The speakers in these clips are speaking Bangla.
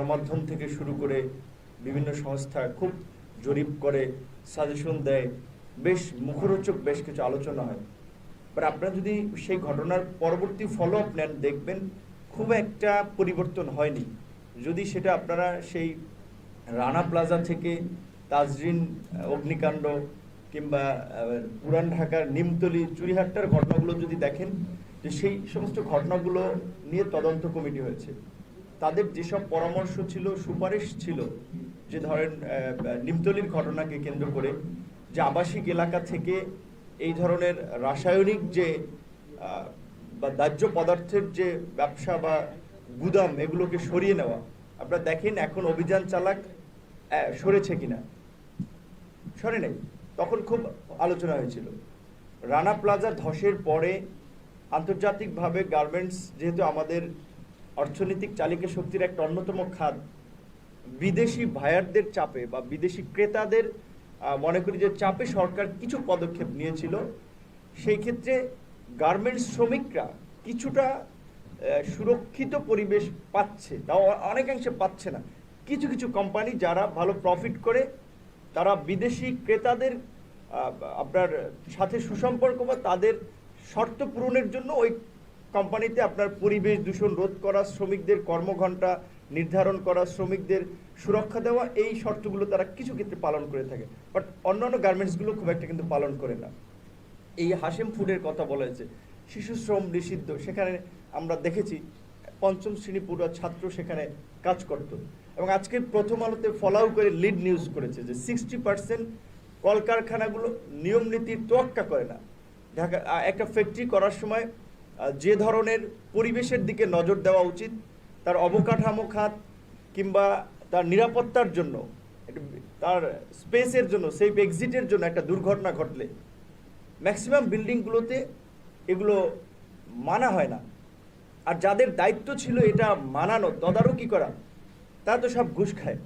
গণমাধ্যম থেকে শুরু করে বিভিন্ন সংস্থা খুব জরিপ করে, সাজেশন দেয়, বেশ মুখরোচক বেশ কিছু আলোচনা হয়। বাট আপনারা যদি সেই ঘটনার পরবর্তী ফলো আপ নেন, দেখবেন খুব একটা পরিবর্তন হয়নি। যদি সেটা আপনারা সেই রানা প্লাজা থেকে তাজরিন অগ্নিকাণ্ড কিংবা পুরান ঢাকার নিমতলী চুরিহাট্টার ঘটনাগুলো যদি দেখেন, যে সেই সমস্ত ঘটনাগুলো নিয়ে তদন্ত কমিটি হয়েছে। তাদের যেসব পরামর্শ ছিল, সুপারিশ ছিল, যে ধরেন নিমতলীর ঘটনাকে কেন্দ্র করে যে আবাসিক এলাকা থেকে এই ধরনের রাসায়নিক যে বা দাহ্য পদার্থের যে ব্যবসা বা গুদাম, এগুলোকে সরিয়ে নেওয়া। আপনারা দেখেন এখন অভিযান চালাক সরেছে কিনা, সরে নেই। তখন খুব আলোচনা হয়েছিল। রানা প্লাজা ধসের পরে আন্তর্জাতিকভাবে গার্মেন্টস যেহেতু আমাদের অর্থনৈতিক চালিকা শক্তির একটা অন্যতম খাত, বিদেশি বায়ারদের চাপে বা বিদেশি ক্রেতাদের মনে করি যে চাপে সরকার কিছু পদক্ষেপ নিয়েছিল। সেই ক্ষেত্রে গার্মেন্টস শ্রমিকরা কিছুটা সুরক্ষিত পরিবেশ পাচ্ছে, তাও অনেকাংশে পাচ্ছে না। কিছু কিছু কোম্পানি যারা ভালো প্রফিট করে, তারা বিদেশি ক্রেতাদের আপনার সাথে সুসম্পর্ক বা তাদের শর্ত পূরণের জন্য ওই কোম্পানিতে আপনার পরিবেশ দূষণ রোধ করা, শ্রমিকদের কর্মঘণ্টা নির্ধারণ করা, শ্রমিকদের সুরক্ষা দেওয়া, এই শর্তগুলো তারা কিছু ক্ষেত্রে পালন করে থাকে। বাট অন্যান্য গার্মেন্টসগুলো খুব একটা কিন্তু পালন করে না। এই হাশেম ফুডের কথা বলা হয়েছে, শিশু শ্রম নিষিদ্ধ, সেখানে আমরা দেখেছি 5ম শ্রেণী পড়ুয়া ছাত্র সেখানে কাজ করত। এবং আজকে প্রথম আলোতে ফলাও করে লিড নিউজ করেছে যে 60% কলকারখানাগুলো নিয়ম নীতির তোয়াক্কা করে না। ঢাকা একটা ফ্যাক্টরি করার সময় যে ধরনের পরিবেশের দিকে নজর দেওয়া উচিত, তার অবকাঠামো খাত কিংবা তার নিরাপত্তার জন্য, তার স্পেসের জন্য, সেফ এক্সিটের জন্য একটা দুর্ঘটনা ঘটলে ম্যাক্সিমাম বিল্ডিংগুলোতে এগুলো মানা হয় না। আর যাদের দায়িত্ব ছিল এটা মানানো, তদারকি করা, তারা তো সব ঘুষ খায়।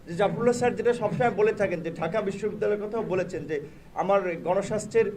যে জাফরুল্লাহ স্যার যেটা সবসময় বলে থাকেন, যে ঢাকা বিশ্ববিদ্যালয়ের কথাও বলেছেন যে আমার গণস্বাস্থ্যের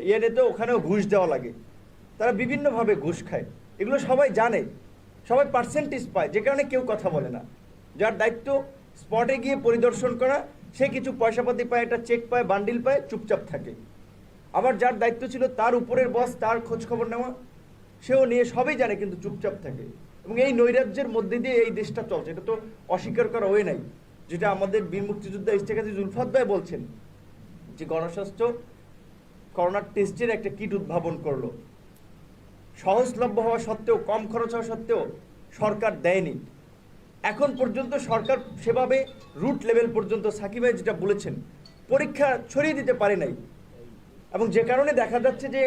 ইয়েতে ওখানেও ঘুষ দেওয়া লাগে। তারা বিভিন্নভাবে ঘুষ খায়, এগুলো সবাই জানে, সবাই পার্সেন্টেজ পায়, যে কারণে কেউ কথা বলে না। যার দায়িত্ব স্পটে গিয়ে পরিদর্শন করা, সে কিছু পয়সাপাতি পায়, একটা চেক পায়, বান্ডিল পায়, চুপচাপ থাকে। আবার যার দায়িত্ব ছিল তার উপরের বস, তার খোঁজ খবর নেওয়া, সেও নিয়ে সবই জানে কিন্তু চুপচাপ থাকে। এবং এই নৈরাজ্যের মধ্যে দিয়ে এই দেশটা চলছে, এটা তো অস্বীকার করা হয়ে নাই। যেটা আমাদের বীর মুক্তিযোদ্ধা ইস্তেখাতি জুলফাত ভাই বলছেন, যে গণস্বাস্থ্য করোনার টেস্টের একটা কিট উদ্ভাবন করলো, সহজলভ্য হওয়া সত্ত্বেও, কম খরচ হওয়া সত্ত্বেও সরকার দেয়নি। এখন পর্যন্ত সরকার সেভাবে রুট লেভেল পর্যন্ত সাকিব ভাই যেটা বলেছেন, পরীক্ষা ছড়িয়ে দিতে পারে নাই। এবং যে কারণে দেখা যাচ্ছে যে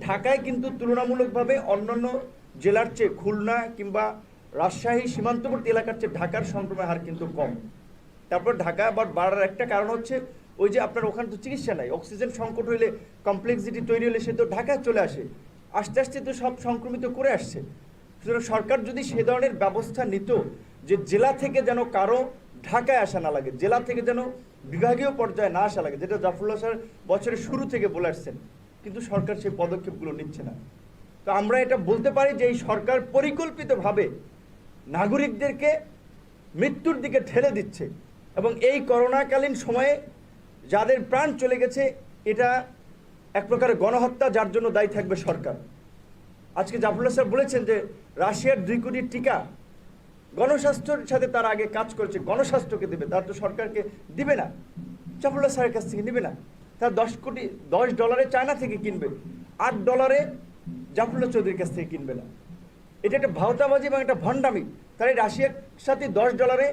ঢাকায় কিন্তু তুলনামূলকভাবে অন্যান্য জেলার চেয়ে, খুলনা কিংবা রাজশাহী সীমান্তবর্তী এলাকার চেয়ে ঢাকার সংক্রমণের হার কিন্তু কম। তারপর ঢাকা আবার বাড়ার একটা কারণ হচ্ছে ওই যে আপনার ওখানে তো চিকিৎসা নাই, অক্সিজেন সংকট হইলে, কমপ্লেক্সিটি তৈরি হলে সে তো ঢাকায় চলে আসে, আস্তে আস্তে তো সব সংক্রমিত করে আসছে। সুতরাং সরকার যদি সে ধরনের ব্যবস্থা নিত, যে জেলা থেকে যেন কারো ঢাকায় আসা না লাগে, জেলা থেকে যেন বিভাগীয় পর্যায়ে না আসা লাগে, যেটা জাফরুল্লাহ স্যার বছরের শুরু থেকে বলে আসছেন, কিন্তু সরকার সেই পদক্ষেপগুলো নিচ্ছে না। তো আমরা এটা বলতে পারি যে এই সরকার পরিকল্পিতভাবে নাগরিকদেরকে মৃত্যুর দিকে ঠেলে দিচ্ছে। এবং এই করোনাকালীন সময়ে যাদের প্রাণ চলে গেছে, এটা এক প্রকারের গণহত্যা, যার জন্য দায়ী থাকবে সরকার। আজকে জাফরুল্লাহ স্যার বলেছেন যে রাশিয়ার 2 কোটি টিকা গণস্বাস্থ্যের সাথে তারা আগে কাজ করেছে, গণস্বাস্থ্যকে দেবে, তার তো সরকারকে দিবে না, জাফরুল্লাহ স্যারের কাছ থেকে নেবে না। তার $10 চায়না থেকে কিনবে, $8 জাফরুল্লাহ চৌধুরীর কাছ থেকে কিনবে না। এটা একটা ভাওতাবাজি এবং একটা ভণ্ডামি। তারা রাশিয়ার সাথে $10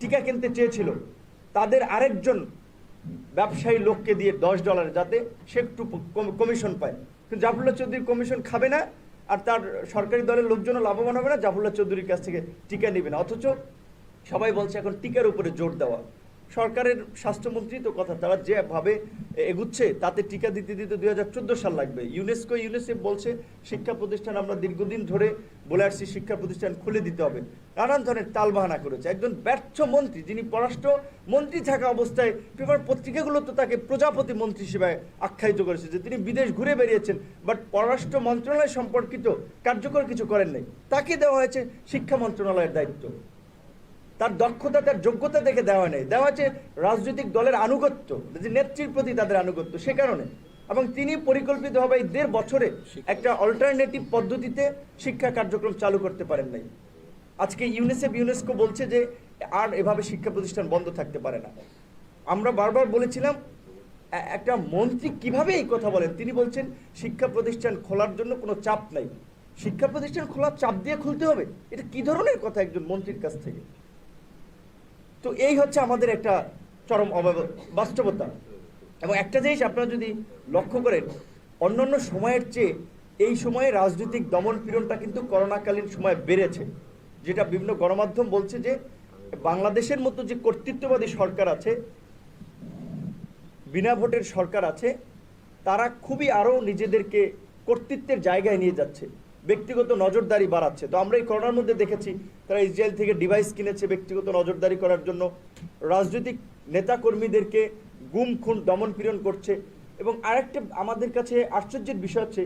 টিকা কিনতে চেয়েছিল, তাদের আরেকজন ব্যবসায়ী লোককে দিয়ে $10, যাতে সে একটু কমিশন পায়। কিন্তু জাফরুল্লাহ চৌধুরীর কমিশন খাবে না, আর তার সরকারি দলের লোকজনও লাভবান হবে না, জাফরুল্লাহ চৌধুরীর কাছ থেকে টিকা নেবে না। অথচ সবাই বলছে এখন টিকার উপরে জোর দেওয়া। সরকারের স্বাস্থ্যমন্ত্রী তো কথা, তারা যেভাবে এগুচ্ছে তাতে টিকা দিতে দিতে 2014 সাল লাগবে। ইউনেসেফ বলছে শিক্ষা প্রতিষ্ঠান আমরা দীর্ঘদিন ধরে বলে আসছি শিক্ষা প্রতিষ্ঠান খুলে দিতে হবে, নানান ধরনের তালবাহানা করেছে। একজন ব্যর্থ মন্ত্রী, যিনি পররাষ্ট্র মন্ত্রী থাকা অবস্থায় পেপার পত্রিকাগুলো তো তাকে প্রজাপতি মন্ত্রী হিসেবে আখ্যায়িত করেছে, যে তিনি বিদেশ ঘুরে বেরিয়েছেন, বাট পররাষ্ট্র মন্ত্রণালয় সম্পর্কিত কার্যকর কিছু করেন নাই। তাকে দেওয়া হয়েছে শিক্ষা মন্ত্রণালয়ের দায়িত্ব। তার দক্ষতা, তার যোগ্যতা দেখে দেওয়া নেই, দেওয়া হচ্ছে রাজনৈতিক দলের আনুগত্য, যে নেত্রীর প্রতি তাদের আনুগত্য, সে কারণে। এবং তিনি পরিকল্পিতভাবে এই 1.5 বছরে একটা অল্টারনেটিভ পদ্ধতিতে শিক্ষা কার্যক্রম চালু করতে পারেন নাই। আজকে ইউনেস্কো বলছে যে আর এভাবে শিক্ষা প্রতিষ্ঠান বন্ধ থাকতে পারে না। আমরা বারবার বলেছিলাম একটা মন্ত্রী কিভাবে এই কথা বলেন, তিনি বলছেন শিক্ষা প্রতিষ্ঠান খোলার জন্য কোনো চাপ নাই। শিক্ষা প্রতিষ্ঠান খোলার চাপ দিয়ে খুলতে হবে, এটা কি ধরনের কথা একজন মন্ত্রীর কাছ থেকে? তো এই হচ্ছে আমাদের একটা চরম বাস্তবতা। এবং একটা জিনিস আপনারা যদি লক্ষ্য করেন, অন্যান্য সময়ের চেয়ে এই সময়ে রাজনৈতিক দমন পীড়নটা কিন্তু করোনাকালীন সময় বেড়েছে, যেটা বিভিন্ন গণমাধ্যম বলছে যে বাংলাদেশের মতো যে কর্তৃত্ববাদী সরকার আছে, বিনা ভোটের সরকার আছে, তারা খুবই আরও নিজেদেরকে কর্তৃত্বের জায়গায় নিয়ে যাচ্ছে, ব্যক্তিগত নজরদারি বাড়াচ্ছে। তো আমরা এই করোনার মধ্যে দেখেছি তারা ইসরায়েল থেকে ডিভাইস কিনেছে ব্যক্তিগত নজরদারি করার জন্য, রাজনৈতিক নেতাকর্মীদেরকে গুম খুন দমন পীড়ন করছে। এবং আরেকটা আমাদের কাছে আশ্চর্যের বিষয় হচ্ছে,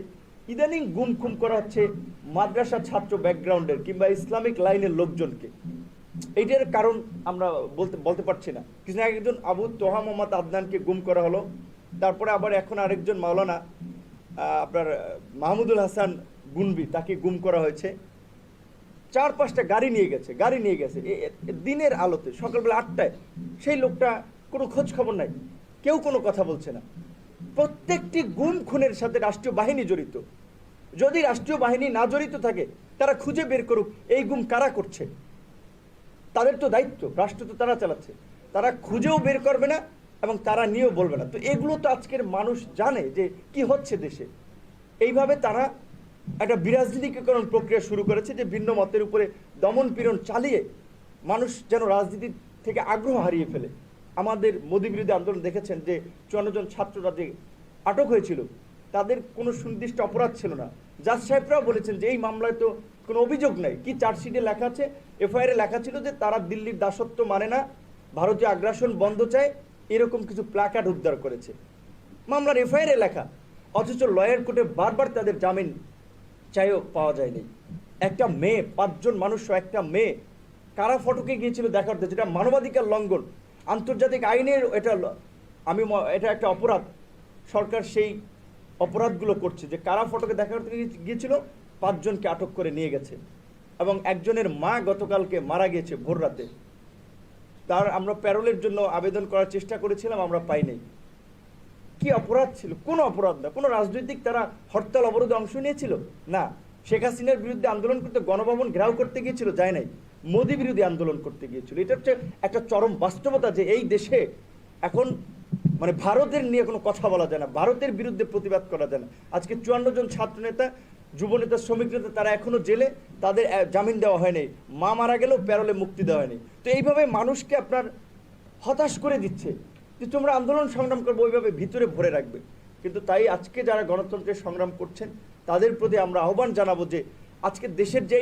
ইদানিং গুম খুন করা হচ্ছে মাদ্রাসা ছাত্র ব্যাকগ্রাউন্ডের কিংবা ইসলামিক লাইনের লোকজনকে। এইটার কারণ আমরা বলতে পারছি না। কিছুদিন আগে একজন আবু তোহা মোহাম্মদ আদনানকে গুম করা হলো, তারপরে আবার এখন আরেকজন মাওলানা আপনার মাহমুদুল হাসান গুনবি, তাকে গুম করা হয়েছে। 4-5টা গাড়ি নিয়ে গেছে দিনের আলোতে, সকালবেলা 8টায়। সেই লোকটা কোনো খোঁজ খবর নাই, কেউ কোনো কথা বলছে না। প্রত্যেকটি গুম খুনের সাথে রাষ্ট্রীয় বাহিনী জড়িত। যদি রাষ্ট্রীয় বাহিনী না জড়িত থাকে, তারা খুঁজে বের করুক এই গুম কারা করছে। তাদের তো দায়িত্ব, রাষ্ট্র তো তারা চালাচ্ছে, তারা খুঁজেও বের করবে না এবং তারা নিয়েও বলবে না। তো এগুলো তো আজকের মানুষ জানে যে কি হচ্ছে দেশে। এইভাবে তারা একটা বিরাজনীতিকরণ প্রক্রিয়া শুরু করেছে, যে ভিন্ন মতের উপরে দমন পীড়ন চালিয়ে মানুষ যেন রাজনীতি থেকে আগ্রহ হারিয়ে ফেলে। আমাদের মোদী বিরোধী আন্দোলন দেখেছেন যে 54 জন ছাত্ররা যে আটক হয়েছিল, তাদের কোনো সুনির্দিষ্ট অপরাধ ছিল না। জাজ সাহেবরাও বলেছেন যে এই মামলায় তো কোনো অভিযোগ নেই। কি চার্জশিটে লেখা আছে, এফআইআরে লেখা ছিল যে তারা দিল্লির দাসত্ব মানে না, ভারতীয় আগ্রাসন বন্ধ চায়, এরকম কিছু প্ল্যাকার্ড উদ্ধার করেছে। মামলার এফআইআরে লেখা, অথচ লয়ার কোর্টে বারবার তাদের জামিন চাইও পাওয়া যায়নি। একটা মেয়ে, 5 জন মানুষ, একটা মেয়ে কারা ফটকে গিয়েছিল দেখার, যেটা মানবাধিকার লঙ্ঘন, আন্তর্জাতিক আইনের এটা একটা অপরাধ। সরকার সেই অপরাধগুলো করছে, যে কারা ফটকে দেখা করতে গিয়েছিল, 5 জনকে আটক করে নিয়ে গেছে। এবং একজনের মা গতকালকে মারা গিয়েছে ভোর রাতে। তার আমরা প্যারোলের জন্য আবেদন করার চেষ্টা করেছিলাম, আমরা পাই নাই। কি অপরাধ ছিল? কোনো অপরাধ না। কোনো রাজনৈতিক তারা হরতাল অবরোধে অংশ নিয়েছিল না। শেখ হাসিনার বিরুদ্ধে আন্দোলন করতে গণভবন ঘেরাও করতে গিয়েছিল, যায় নাই। মোদী বিরোধী আন্দোলন করতে গিয়েছিল। এটা হচ্ছে একটা চরম বাস্তবতা, যে এই দেশে এখন মানে ভারতের নিয়ে কোনো কথা বলা যায় না, ভারতের বিরুদ্ধে প্রতিবাদ করা যায় না। আজকে 54 জন ছাত্রনেতা, যুবনেতা, শ্রমিক নেতা, তারা এখনো জেলে, তাদের জামিন দেওয়া হয়নি। মা মারা গেলেও প্যারোলে মুক্তি দেওয়া হয়নি। তো এইভাবে মানুষকে আপনার হতাশ করে দিচ্ছে যে তোমরা আন্দোলন সংগ্রাম করবো, ওইভাবে ভিতরে ভরে রাখবে। কিন্তু তাই আজকে যারা গণতন্ত্রের সংগ্রাম করছেন, তাদের প্রতি আমরা আহ্বান জানাবো যে আজকে দেশের যে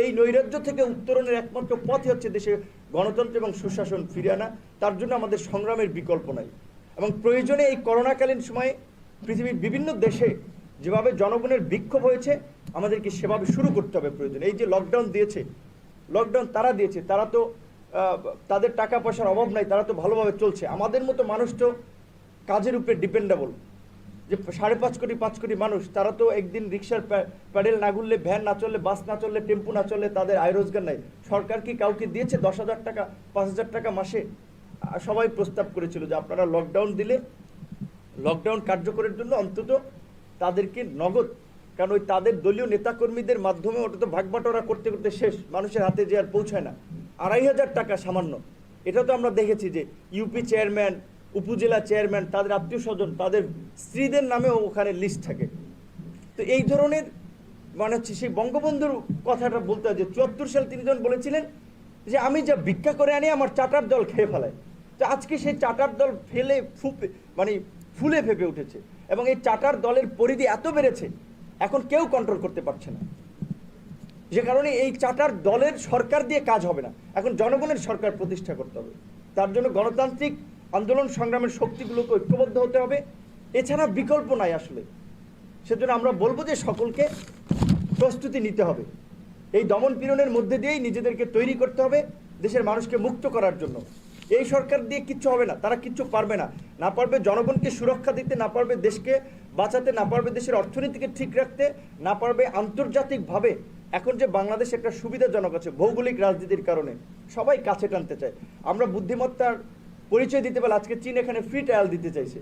এই নৈরাজ্য থেকে উত্তরণের একমাত্র পথই হচ্ছে দেশে গণতন্ত্র এবং সুশাসন ফিরিয়ে আনা। তার জন্য আমাদের সংগ্রামের বিকল্প নাই। এবং প্রয়োজনে এই করোনাকালীন সময়ে পৃথিবীর বিভিন্ন দেশে যেভাবে জনগণের বিক্ষোভ হয়েছে, আমাদেরকে সেভাবে শুরু করতে হবে প্রয়োজনে। এই যে লকডাউন তারা দিয়েছে, তারা তো তাদের টাকা পয়সার অভাব নাই, তারা তো ভালোভাবে চলছে। আমাদের মতো মানুষ তো কাজের উপরে ডিপেন্ডেবল, যে 5.5 কোটি মানুষ, তারা তো একদিন রিক্সার প্যাডেল না ঘুরলে, ভ্যান না চললে, বাস না চললে, টেম্পু না চললে তাদের আয় রোজগার নাই। সরকার কি কাউকে দিয়েছে 10,000 টাকা, 5,000 টাকা মাসে? সবাই প্রস্তাব করেছিল যে আপনারা লকডাউন কার্যকরের জন্য অন্তত তাদেরকে নগদ, কারণ ওই তাদের দলীয় নেতাকর্মীদের মাধ্যমে ওটা তো ভাগবাটোয়ারা করতে করতে শেষ, মানুষের হাতে যে আর পৌঁছায় না। 2,500 টাকা সামান্য। এটা তো আমরা দেখেছি যে ইউপি চেয়ারম্যান, উপজেলা চেয়ারম্যান, তাদের আত্মীয় স্বজন, তাদের স্ত্রীদের নামেও ওখানে লিস্ট থাকে। তো এই ধরনের মানে হচ্ছে সেই বঙ্গবন্ধুর কথাটা বলতে হয় যে 74 সালে তিনি যখন বলেছিলেন যে আমি যা ভিক্ষা করে আনি আমার চাটার জল খেয়ে ফেলায়। তো আজকে সেই চাটার দল ফুলে ফেপে উঠেছে এবং এই চাটার দলের পরিধি এত বেড়েছে এখন কেউ কন্ট্রোল করতে পারছে না, যে কারণে এই চাটার দলের সরকার দিয়ে কাজ হবে না, এখন জনগণের সরকার প্রতিষ্ঠা করতে হবে। তার জন্য গণতান্ত্রিক আন্দোলন সংগ্রামের শক্তিগুলোকে ঐক্যবদ্ধ হতে হবে, এছাড়া বিকল্প নাই আসলে। সেজন্য আমরা বলবো যে সকলকে প্রস্তুতি নিতে হবে, এই দমন পীড়নের মধ্যে দিয়েই নিজেদেরকে তৈরি করতে হবে দেশের মানুষকে মুক্ত করার জন্য। এই সরকার দিয়ে কিচ্ছু হবে না, তারা কিচ্ছু পারবে না, না পারবে জনগণকে সুরক্ষা দিতে, না পারবে দেশকে বাঁচাতে, না পারবে দেশের অর্থনীতিকে ঠিক রাখতে, না পারবে আন্তর্জাতিকভাবে। এখন যে বাংলাদেশ একটা সুবিধাজনক আছে ভৌগোলিক রাজনীতির কারণে, সবাই কাছে টানতে চায়। আমরা বুদ্ধিমত্তার পরিচয় দিতে পারলে আজকে চীন এখানে ফ্রি ট্রায়াল দিতে চাইছে,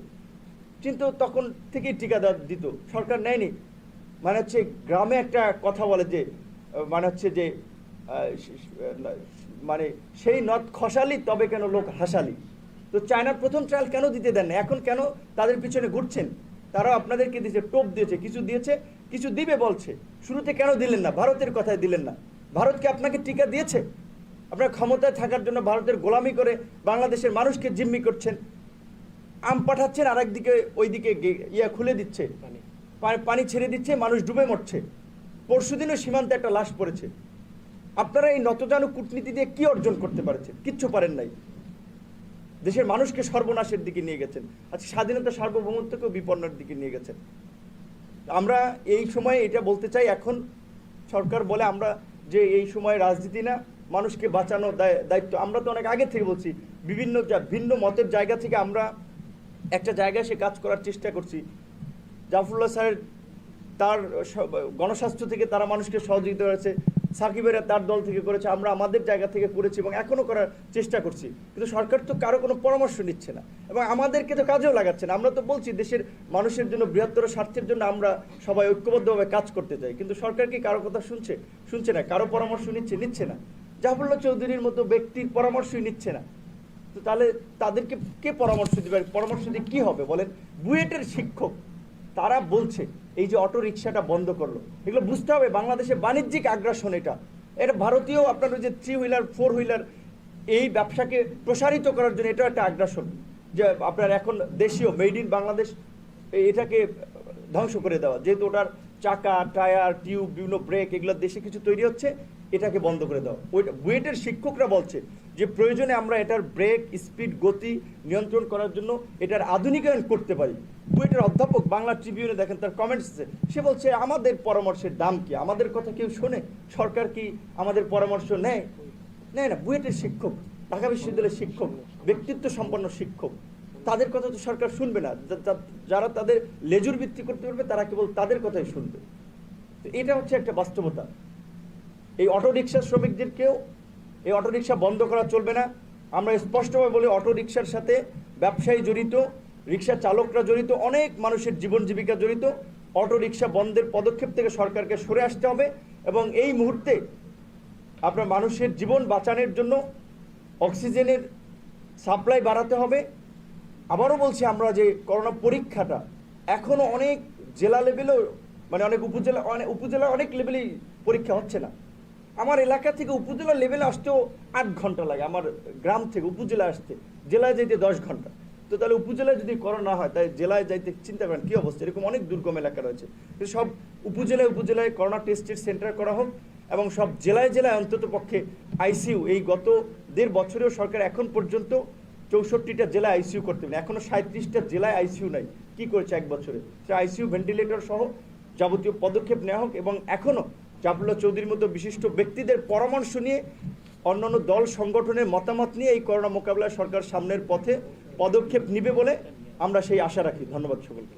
চীন তো তখন থেকেই টিকা দিত, সরকার নেয়নি। মানে হচ্ছে গ্রামে একটা কথা বলে যে মানে হচ্ছে যে মানে সেই নথ খসালি তবে কেন লোক হাসালি। তো চায়নার প্রথম ট্রায়াল কেন দিতে দেন না, এখন কেন তাদের পিছনে ঘুরছেন? তারাও আপনাদেরকে দিয়েছে, টোপ দিয়েছে, কিছু দিয়েছে, কিছু দিবে বলছে, শুরুতে কেন দিলেন না? ভারতের কথায় দিলেন না। ভারতকে আপনাকে টিকা দিয়েছে? আপনার ক্ষমতায় থাকার জন্য ভারতের গোলামি করে বাংলাদেশের মানুষকে জিম্মি করছেন, আম পাঠাচ্ছেন, আর একদিকে ওইদিকে খুলে দিচ্ছে, পানি ছেড়ে দিচ্ছে, মানুষ ডুবে মরছে। পরশুদিনও সীমান্তে একটা লাশ পড়েছে। আপনারা এই নতজানু কূটনীতি দিয়ে কি অর্জন করতে পারছেন? কিচ্ছু পারেন নাই। দেশের মানুষকে সর্বনাশের দিকে নিয়ে গেছেন, আজকে স্বাধীনতা সার্বভৌমত্বকেও বিপন্নের দিকে নিয়ে গেছেন। আমরা এই সময়ে এটা বলতে চাই, এখন সরকার বলে আমরা যে এই সময় রাজনীতি না, মানুষকে বাঁচানো দায়িত্ব। আমরা তো অনেক আগে থেকে বলছি, ভিন্ন মতের জায়গা থেকে আমরা একটা জায়গায় সে কাজ করার চেষ্টা করছি। জাফরুল্লাহ স্যারের তার গণস্বাস্থ্য থেকে তারা মানুষকে সহযোগিতা করেছে, সাকিবের তার দল থেকে করেছে, আমরা আমাদের জায়গা থেকে করেছি এবং এখনও করার চেষ্টা করছি। কিন্তু সরকার তো কারো কোনো পরামর্শ নিচ্ছে না এবং আমাদেরকে তো কাজেও লাগাচ্ছে না। আমরা তো বলছি দেশের মানুষের জন্য, বৃহত্তর স্বার্থের জন্য আমরা সবাই ঐক্যবদ্ধভাবে কাজ করতে চাই, কিন্তু সরকার কি কারো কথা শুনছে না, কারো পরামর্শ নিচ্ছে না। জাফরুল্লাহ চৌধুরীর মতো ব্যক্তির পরামর্শই নিচ্ছে না, তো তাহলে তাদেরকে কে পরামর্শ দেবে? পরামর্শ দিয়ে কী হবে বলেন? বুয়েটের শিক্ষক তারা বলছে এই যে অটো রিক্সাটা বন্ধ করলো, এগুলো বুঝতে হবে বাংলাদেশে বাণিজ্যিক আগ্রাসন। এটা ভারতীয় আপনার ওই যে 3 হুইলার 4 হুইলার এই ব্যবসাকে প্রসারিত করার জন্য এটাও একটা আগ্রাসন, যে আপনার এখন দেশীয় মেড ইন বাংলাদেশ এটাকে ধ্বংস করে দেওয়া। যেহেতু ওটার চাকা, টায়ার, টিউব, বিভিন্ন ব্রেক এগুলো দেশে কিছু তৈরি হচ্ছে, এটাকে বন্ধ করে দেওয়া। ওইটা বুয়েটের শিক্ষকরা বলছে যে প্রয়োজনে আমরা এটার ব্রেক, স্পিড, গতি নিয়ন্ত্রণ করার জন্য এটার আধুনিকায়ন করতে পারি। বুয়েটের অধ্যাপক বাংলা ট্রিবিউনে দেখেন তার কমেন্টস আছে, সে বলছে আমাদের পরামর্শের দাম কি? আমাদের কথা কেউ শোনে? সরকার কি আমাদের পরামর্শ নেয় না? বুয়েটের শিক্ষক, ঢাকা বিশ্ববিদ্যালয়ের শিক্ষক, ব্যক্তিত্ব সম্পন্ন শিক্ষক, তাদের কথা তো সরকার শুনবে না। যারা তাদের লেজুর ভিত্তি করতে পারবে তারা কেবল তাদের কথাই শুনবে। তো এটা হচ্ছে একটা বাস্তবতা। এই অটোরিকশা শ্রমিকদেরকেও এই অটোরিকশা বন্ধ করা চলবে না। আমরা স্পষ্টভাবে বলি, অটোরিকশার সাথে ব্যবসায়ী জড়িত, রিক্সা চালকরা জড়িত, অনেক মানুষের জীবন জীবিকা জড়িত। অটোরিকশা বন্ধের পদক্ষেপ থেকে সরকারকে সরে আসতে হবে এবং এই মুহূর্তে আপনার মানুষের জীবন বাঁচানোর জন্য অক্সিজেনের সাপ্লাই বাড়াতে হবে। আবারও বলছি, আমরা যে করোনা পরীক্ষাটা এখনও অনেক জেলা লেভেলেও, মানে অনেক উপজেলা অনেক লেভেলেই পরীক্ষা হচ্ছে না। আমার এলাকা থেকে উপজেলা লেভেলে আসতেও 8 ঘন্টা লাগে, আমার গ্রাম থেকে উপজেলা আসতে, জেলায় যাইতে 10 ঘন্টা। তো তাহলে উপজেলায় যদি করোনা হয়, তাই জেলায় যাইতে চিন্তা করেন কী অবস্থা। এরকম অনেক দুর্গম এলাকা রয়েছে। সব উপজেলায় করোনা টেস্টের সেন্টার করা হোক এবং সব জেলায় অন্তত পক্ষে আইসিইউ, এই গত 1.5 বছরেও সরকার এখন পর্যন্ত 64টা জেলায় আইসিইউ করতে পারে, এখনও 37টা জেলায় আইসিইউ নাই। কি করেছে 1 বছরে? সে আইসিইউ, ভেন্টিলেটর সহ যাবতীয় পদক্ষেপ নেওয়া হোক এবং এখনও জাফরুল্লাহ চৌধুরীর মতো বিশিষ্ট ব্যক্তিদের পরামর্শ নিয়ে, অন্যান্য দল সংগঠনের মতামত নিয়ে এই করোনা মোকাবিলায় সরকার সামনের পথে পদক্ষেপ নিবে বলে আমরা সেই আশা রাখি। ধন্যবাদ সকলকে।